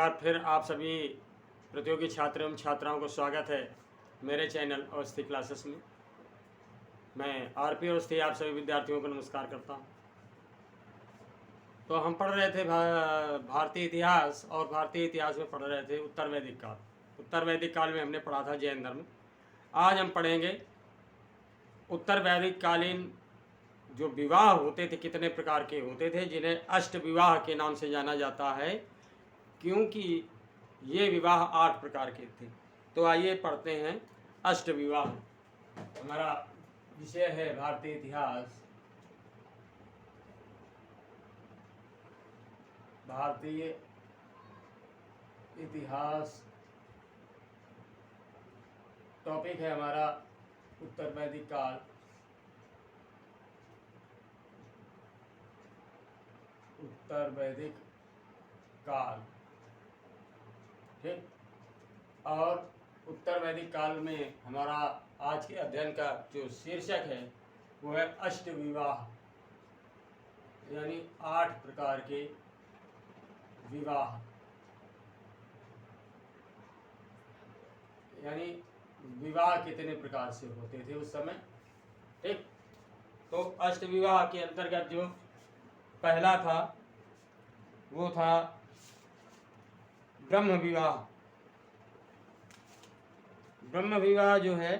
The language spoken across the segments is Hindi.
एक बार फिर आप सभी प्रतियोगी छात्र एवं छात्राओं को स्वागत है मेरे चैनल अवस्थी क्लासेस में। मैं आरपी अवस्थी आप सभी विद्यार्थियों को नमस्कार करता हूं। तो हम पढ़ रहे थे भारतीय इतिहास, और भारतीय इतिहास में पढ़ रहे थे उत्तर वैदिक काल। उत्तर वैदिक काल में हमने पढ़ा था जैन धर्म। आज हम पढ़ेंगे उत्तर वैदिक कालीन जो विवाह होते थे कितने प्रकार के होते थे, जिन्हें अष्ट विवाह के नाम से जाना जाता है, क्योंकि ये विवाह 8 प्रकार के थे। तो आइए पढ़ते हैं अष्ट विवाह। हमारा विषय है भारतीय इतिहास। भारतीय इतिहास टॉपिक है हमारा उत्तर वैदिक काल। उत्तर वैदिक काल, ठीक। और उत्तर वैदिक काल में हमारा आज के अध्ययन का जो शीर्षक है वो है अष्ट विवाह, यानी 8 प्रकार के विवाह, यानी विवाह कितने प्रकार से होते थे उस समय, ठीक। तो अष्ट विवाह के अंतर्गत जो पहला था वो था ब्रह्म विवाह। ब्रह्म विवाह जो है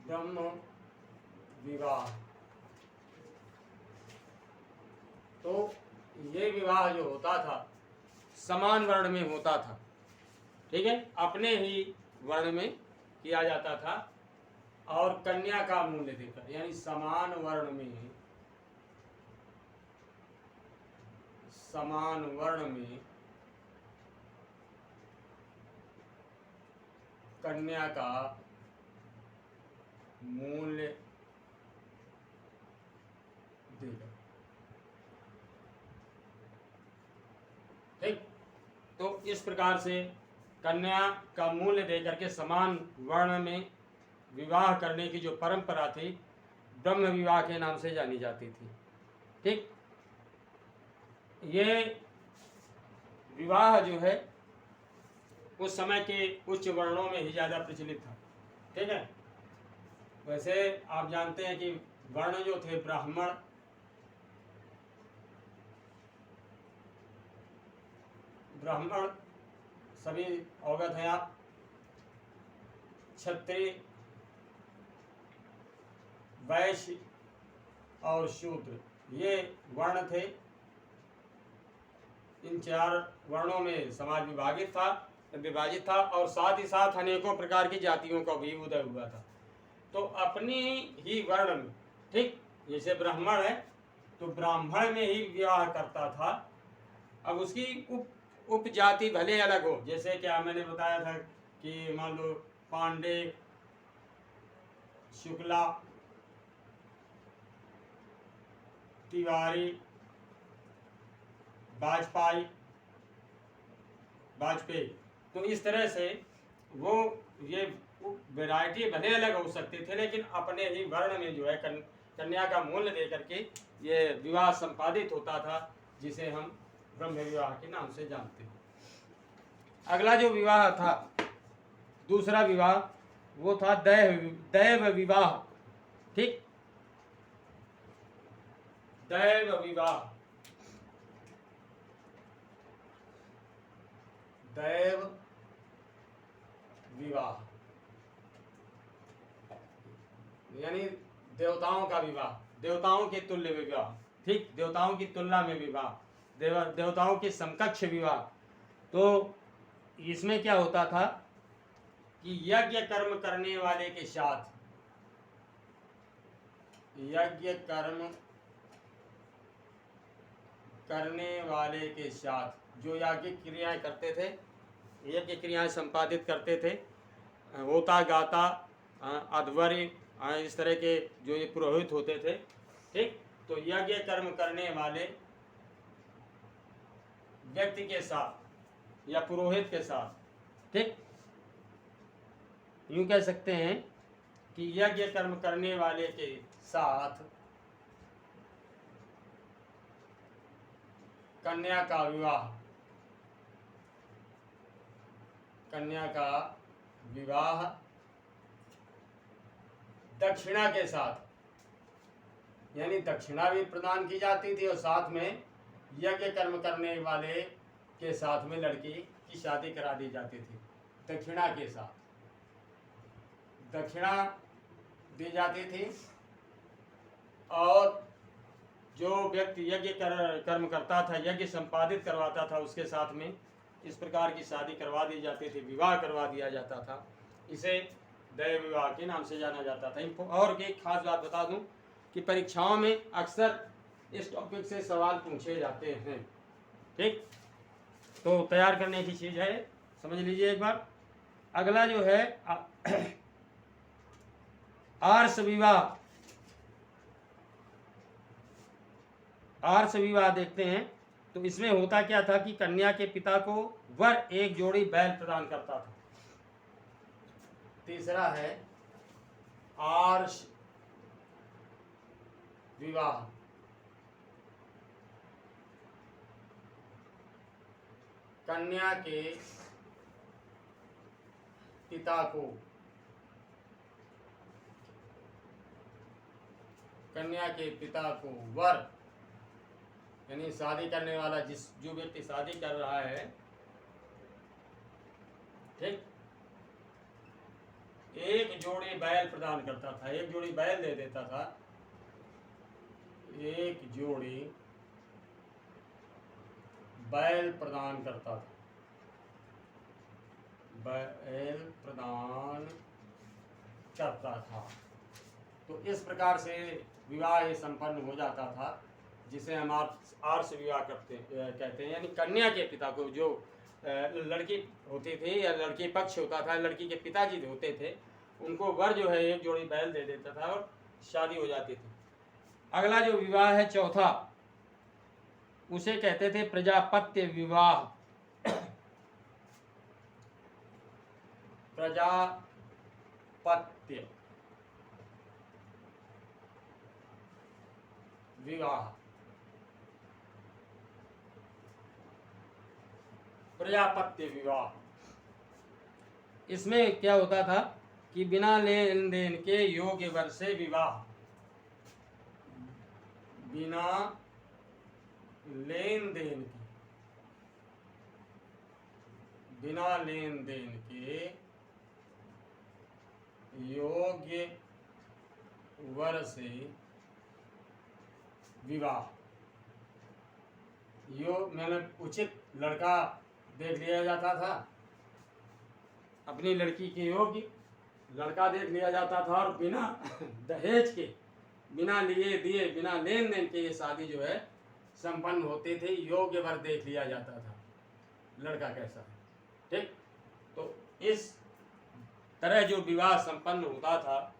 ब्रह्म विवाह, तो ये विवाह जो होता था समान वर्ण में होता था, ठीक है। अपने ही वर्ण में किया जाता था और कन्या का मूल्य देकर, यानी समान वर्ण में, समान वर्ण में कन्या का मूल्य देकर, ठीक। तो इस प्रकार से कन्या का मूल्य देकर के समान वर्ण में विवाह करने की जो परंपरा थी ब्रह्म विवाह के नाम से जानी जाती थी, ठीक। ये विवाह जो है उस समय के उच्च वर्णों में ही ज़्यादा प्रचलित था, ठीक है। वैसे आप जानते हैं कि वर्ण जो थे ब्राह्मण, सभी अवगत हैं आप, क्षत्रिय, वैश्य और शूद्र, ये वर्ण थे। इन 4 वर्णों में समाज विभाजित था और साथ ही साथ अनेकों प्रकार की जातियों का भी उदय हुआ था। तो अपनी ही वर्ण में, ठीक, जैसे ब्राह्मण है तो ब्राह्मण में ही विवाह करता था। अब उसकी उपजाति भले अलग हो, जैसे क्या मैंने बताया था कि मान लो पांडे, शुक्ला, तिवारी, वाजपेयी, तो इस तरह से वो ये वैरायटी भले अलग हो सकते थे, लेकिन अपने ही वर्ण में जो है कन्या का मूल्य देकर के ये विवाह संपादित होता था, जिसे हम ब्रह्म विवाह के नाम से जानते हैं। अगला जो विवाह था, दूसरा विवाह, वो था दैव विवाह, ठीक। दैव विवाह, दैव विवाह यानी देवताओं का विवाह, देवताओं के तुल्य विवाह, ठीक, देवताओं की तुलना में विवाह, देवताओं के समकक्ष विवाह। तो इसमें क्या होता था कि यज्ञ कर्म करने वाले के साथ, यज्ञ कर्म करने वाले के साथ जो याज्ञिक क्रियाएं करते थे, यज्ञ क्रियाएं संपादित करते थे, होता गाता, अध्वर्य, इस तरह के जो ये पुरोहित होते थे, ठीक। तो यज्ञ कर्म करने वाले व्यक्ति के साथ या पुरोहित के साथ, ठीक, यूं कह सकते हैं कि यज्ञ कर्म करने वाले के साथ कन्या का विवाह, कन्या का विवाह दक्षिणा के साथ, यानी दक्षिणा भी प्रदान की जाती थी और साथ में यज्ञ कर्म करने वाले के साथ में लड़की की शादी करा दी जाती थी। दक्षिणा के साथ दक्षिणा दी जाती थी और जो व्यक्ति यज्ञ कर्म करता था, यज्ञ संपादित करवाता था, उसके साथ में इस प्रकार की शादी करवा दी जाती थी, विवाह करवा दिया जाता था। इसे दैव विवाह के नाम से जाना जाता था। और एक खास बात बता दूं कि परीक्षाओं में अक्सर इस टॉपिक से सवाल पूछे जाते हैं। ठीक, तो तैयार करने की चीज़ है, समझ लीजिए एक बार। अगला जो है आर्ष विवाह। आर्ष विवाह देखते हैं तो इसमें होता क्या था कि कन्या के पिता को वर एक जोड़ी बैल प्रदान करता था। तीसरा है आर्ष विवाह। कन्या के पिता को, कन्या के पिता को वर, यानी शादी करने वाला जो व्यक्ति शादी कर रहा है, ठीक, एक जोड़ी बैल प्रदान करता था, एक जोड़ी बैल दे देता था, एक जोड़ी बैल प्रदान करता था, बैल प्रदान करता था। तो इस प्रकार से विवाह संपन्न हो जाता था, जिसे हम आर्ष विवाह कहते हैं। यानी कन्या के पिता को, जो लड़की होती थी या लड़की पक्ष होता था, लड़की के पिताजी होते थे, उनको वर जो है एक जोड़ी बैल दे देता था और शादी हो जाती थी। अगला जो विवाह है चौथा, उसे कहते थे प्रजापत्य विवाह। प्रजापत्य विवाह। प्रजापत्य विवाह, इसमें क्या होता था कि बिना लेन देन के योग्य वर से विवाह, बिना लेन देन के, बिना लेन देन के योग्य वर से विवाह। मतलब उचित लड़का देख लिया जाता था, अपनी लड़की के योग्य लड़का देख लिया जाता था और बिना दहेज के, बिना लिए दिए, बिना लेन देन के ये शादी जो है संपन्न होती थी। योग्य वर देख लिया जाता था, लड़का कैसा है। ठीक, तो इस तरह जो विवाह संपन्न होता था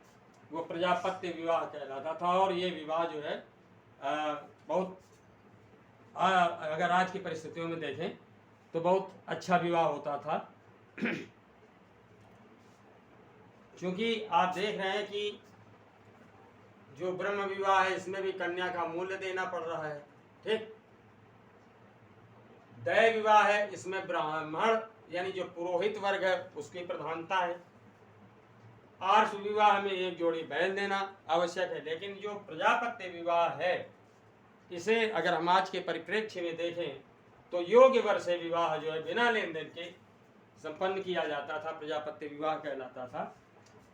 वो प्रजापत्य विवाह कहलाता था। और ये विवाह जो है बहुत अगर आज की परिस्थितियों में देखें तो बहुत अच्छा विवाह होता था। क्योंकि आप देख रहे हैं कि जो ब्रह्म विवाह है इसमें भी कन्या का मूल्य देना पड़ रहा है। ठीक, दैव विवाह है, इसमें ब्राह्मण यानी जो पुरोहित वर्ग है उसकी प्रधानता है। आर्ष विवाह में एक जोड़ी बैल देना आवश्यक है। लेकिन जो प्रजापत्य विवाह है, इसे अगर हम आज के परिप्रेक्ष्य में देखें तो योग्य वर से विवाह जो है बिना लेन देन के संपन्न किया जाता था, प्रजापत्य विवाह कहलाता था।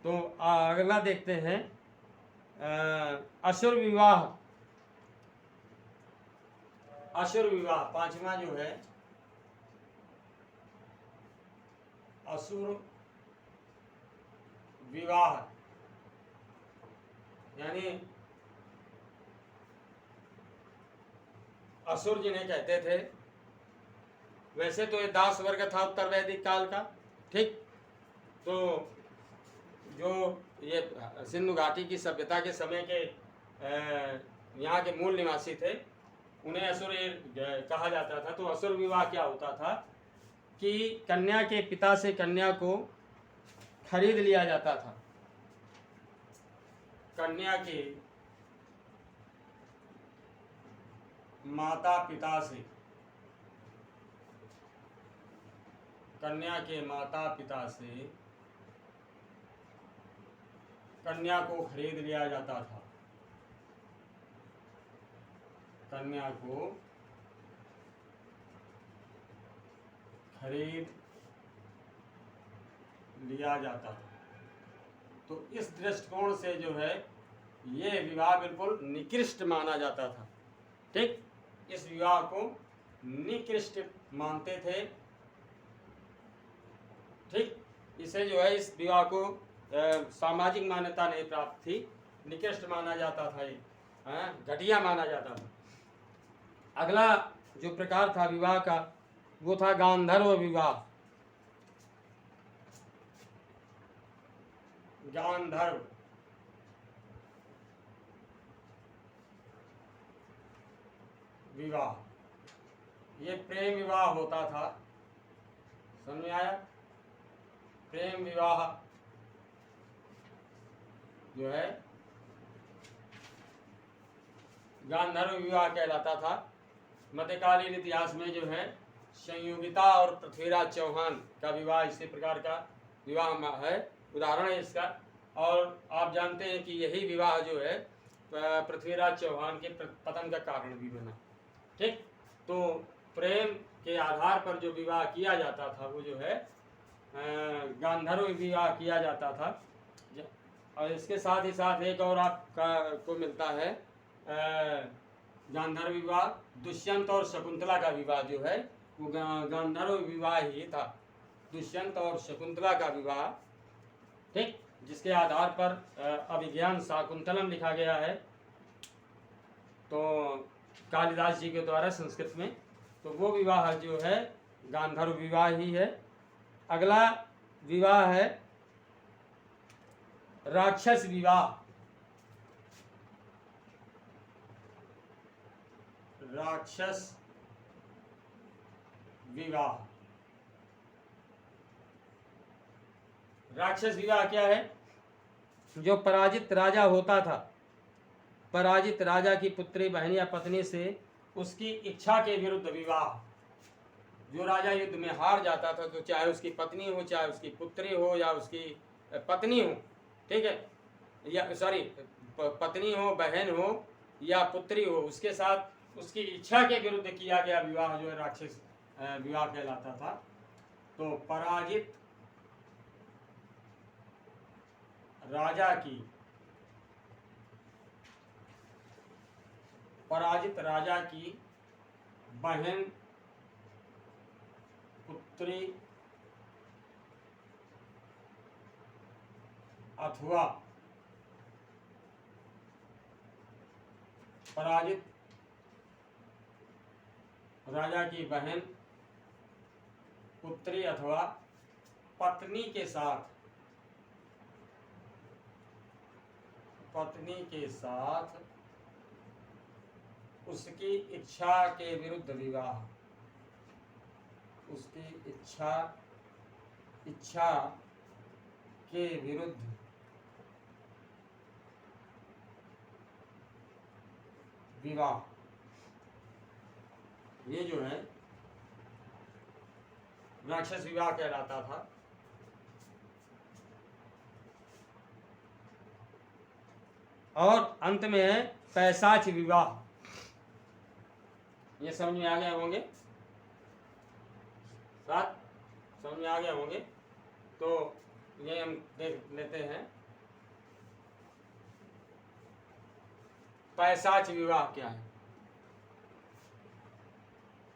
तो अगला देखते हैं असुर विवाह। असुर विवाह पांचवा जो है असुर विवाह, यानी असुर जिन्हें कहते थे, वैसे तो ये दास वर्ग था उत्तर वैदिक काल का। ठीक, तो जो ये सिंधु घाटी की सभ्यता के समय के यहाँ के मूल निवासी थे, उन्हें असुर कहा जाता था। तो असुर विवाह क्या होता था कि कन्या के पिता से कन्या को खरीद लिया जाता था। कन्या के माता पिता से, कन्या के माता पिता से कन्या को खरीद लिया जाता था। कन्या को खरीद लिया जाता था। तो इस दृष्टिकोण से जो है ये विवाह बिल्कुल निकृष्ट माना जाता था। ठीक, इस विवाह को निकृष्ट मानते थे। ठीक, इसे जो है इस विवाह को सामाजिक मान्यता नहीं प्राप्त थी, निकृष्ट माना जाता था, ये घटिया माना जाता था। अगला जो प्रकार था विवाह का वो था गांधर्व विवाह। गांधर्व विवाह, ये प्रेम विवाह होता था। समझ में आया? प्रेम विवाह जो है गांधर्व विवाह कहलाता था। मध्यकालीन इतिहास में जो है संयोगिता और पृथ्वीराज चौहान का विवाह इसी प्रकार का विवाह है, उदाहरण है इसका। और आप जानते हैं कि यही विवाह जो है पृथ्वीराज चौहान के पतन का कारण भी बना। ठीक, तो प्रेम के आधार पर जो विवाह किया जाता था वो जो है गांधर्व विवाह किया जाता था। और इसके साथ ही साथ एक और आपका को मिलता है गांधर्व विवाह, दुष्यंत और शकुंतला का विवाह जो है वो गांधर्व विवाह ही था। दुष्यंत और शकुंतला का विवाह, ठीक, जिसके आधार पर अभिज्ञान शाकुंतलम लिखा गया है तो कालिदास जी के द्वारा संस्कृत में, तो वो विवाह जो है गांधर्व विवाह ही है। अगला विवाह है राक्षस विवाह। राक्षस विवाह, राक्षस विवाह क्या है? जो पराजित राजा होता था, पराजित राजा की पुत्री, बहन या पत्नी से उसकी इच्छा के विरुद्ध विवाह। जो राजा युद्ध में हार जाता था तो चाहे उसकी पत्नी हो, चाहे उसकी पुत्री हो या उसकी पत्नी हो, ठीक है, या सॉरी पत्नी हो, बहन हो या पुत्री हो, उसके साथ उसकी इच्छा के विरुद्ध किया गया विवाह जो है राक्षस विवाह कहलाता था। तो पराजित राजा की, पराजित राजा की बहन, पुत्री अथवा पराजित राजा की बहन, पुत्री अथवा पत्नी के साथ, पत्नी के साथ उसकी इच्छा के विरुद्ध विवाह, उसकी इच्छा के विरुद्ध विवाह, ये जो है राक्षस विवाह कहलाता था। और अंत में है पैशाच विवाह। ये समझ में आ गए होंगे, साथ समझ में आ गए होंगे। तो ये हम देख लेते हैं पैशाच विवाह क्या है।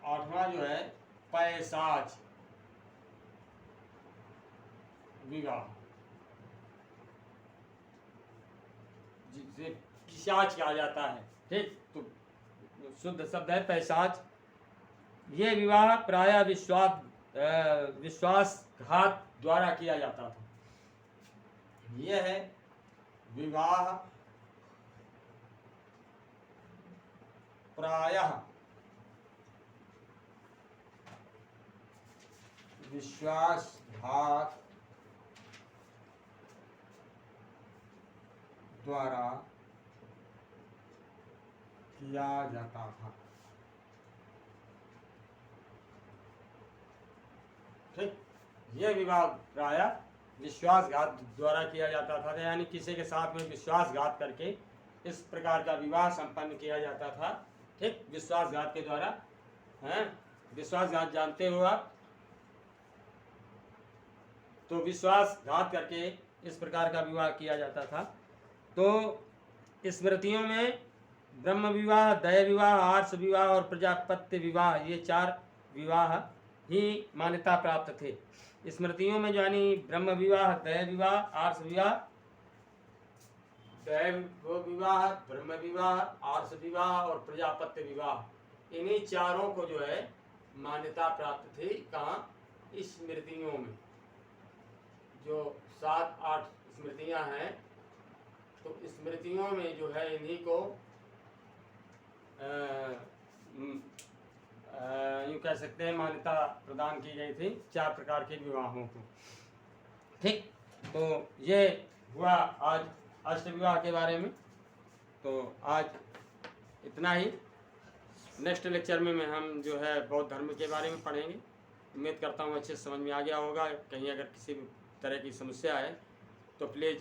आठवां जो है पैशाच विवाह, जिसे पिशाच कहा जाता है। ठीक, तो शुद्ध शब्द है पैशाच। ये विवाह प्रायः विश्वासघात द्वारा किया जाता था। यह है विवाह प्रायः विश्वासघात द्वारा किया जाता था। ठीक। ये विवाह प्रायः विश्वासघात द्वारा किया जाता था, यानी किसी के साथ में विश्वासघात करके इस प्रकार का विवाह संपन्न किया जाता था। ठीक, विश्वासघात के द्वारा हैं। विश्वासघात जानते हो आप, तो विश्वासघात करके इस प्रकार का विवाह किया जाता था। तो स्मृतियों में ब्रह्म विवाह, दय विवाह, आर्ष विवाह और प्रजापत्य विवाह, ये 4 विवाह ही मान्यता प्राप्त थे। स्मृतियों में यानी ब्रह्म विवाह, दय विवाह, आर्ष विवाह, विवाह, ब्रह्म विवाह, आर्ष विवाह और प्रजापत्य विवाह, इन्हीं चारों को जो है मान्यता प्राप्त थी। कहाँ? स्मृतियों में। जो 7-8 स्मृतियां हैं, तो स्मृतियों में जो है इन्हीं को यूँ कह सकते हैं मान्यता प्रदान की गई थी 4 प्रकार के विवाहों को। ठीक, तो ये हुआ आज अष्ट विवाह के बारे में। तो आज इतना ही। नेक्स्ट लेक्चर में हम जो है बौद्ध धर्म के बारे में पढ़ेंगे। उम्मीद करता हूँ अच्छे से समझ में आ गया होगा। कहीं अगर किसी भी तरह की समस्या है तो प्लीज़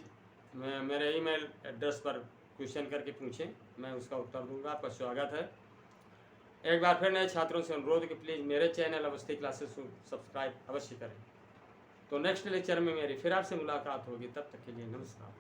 मेरे ईमेल एड्रेस पर क्वेश्चन करके पूछें, मैं उसका उत्तर दूंगा। आपका स्वागत है। एक बार फिर नए छात्रों से अनुरोध कि प्लीज़ मेरे चैनल अवस्थी क्लासेस को सब्सक्राइब अवश्य करें। तो नेक्स्ट लेक्चर में मेरी फिर आपसे मुलाकात होगी। तब तक के लिए नमस्कार।